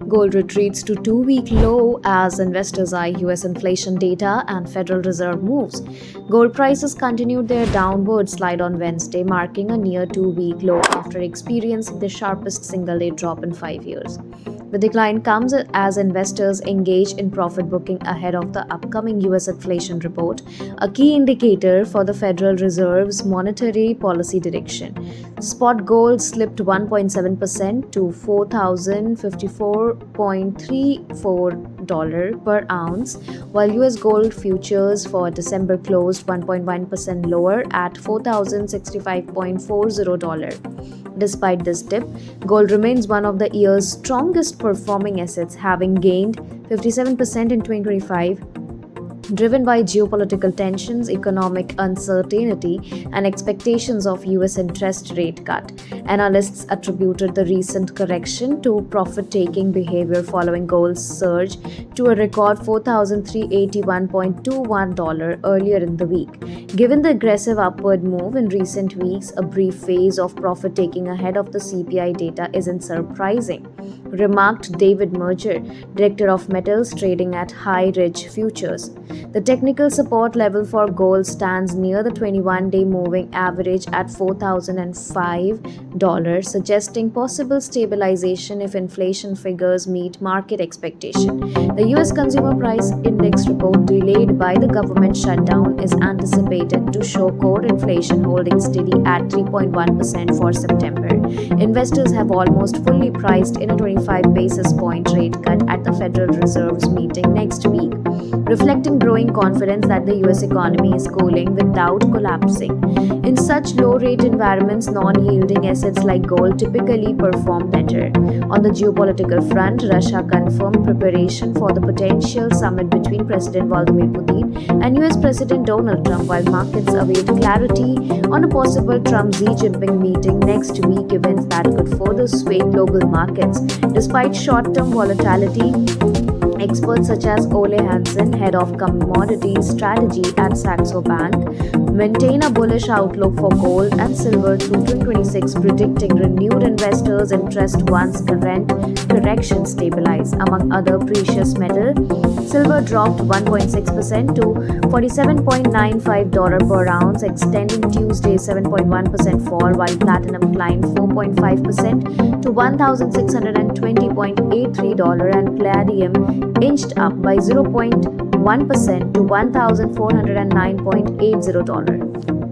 Gold retreats to two-week low as investors eye US inflation data and Federal Reserve moves. Gold prices continued their downward slide on Wednesday, marking a near two-week low after experiencing the sharpest single-day drop in 5 years. The decline comes as investors engage in profit booking ahead of the upcoming US inflation report, a key indicator for the Federal Reserve's monetary policy direction. Spot gold slipped 1.7% to $4,054.34 per ounce, while US gold futures for December closed 1.1% lower at $4,065.40. Despite this dip, gold remains one of the year's strongest performing assets, having gained 57% in 2025, driven by geopolitical tensions, economic uncertainty, and expectations of US interest rate cut. Analysts attributed the recent correction to profit-taking behavior following gold's surge to a record $4,381.21 earlier in the week. Given the aggressive upward move in recent weeks, a brief phase of profit-taking ahead of the CPI data isn't surprising, remarked David Meger, director of metals trading at High Ridge Futures. The technical support level for gold stands near the 21-day moving average at $4,005, suggesting possible stabilization if inflation figures meet market expectation. The US Consumer Price Index report, delayed by the government shutdown, is anticipated to show core inflation holding steady at 3.1% for September. Investors have almost fully priced in a 25 basis point rate cut at the Federal Reserve's meeting next week, reflecting growing confidence that the US economy is cooling without collapsing. In such low-rate environments, non-yielding assets like gold typically perform better. On the geopolitical front, Russia confirmed preparation for the potential summit between President Vladimir Putin and US President Donald Trump, while markets await clarity on a possible Trump-Xi Jinping meeting next week, events that could further sway global markets. Despite short-term volatility, experts such as Ole Hansen, head of commodities strategy at Saxo Bank, maintain a bullish outlook for gold and silver through 2026, predicting renewed investors' interest once current corrections stabilize. Among other precious metals, silver dropped 1.6% to $47.95 per ounce, extending Tuesday's 7.1% fall, while platinum climbed 4.5% to $1,620.83, and palladium inched up by 0.1% to $1,409.80.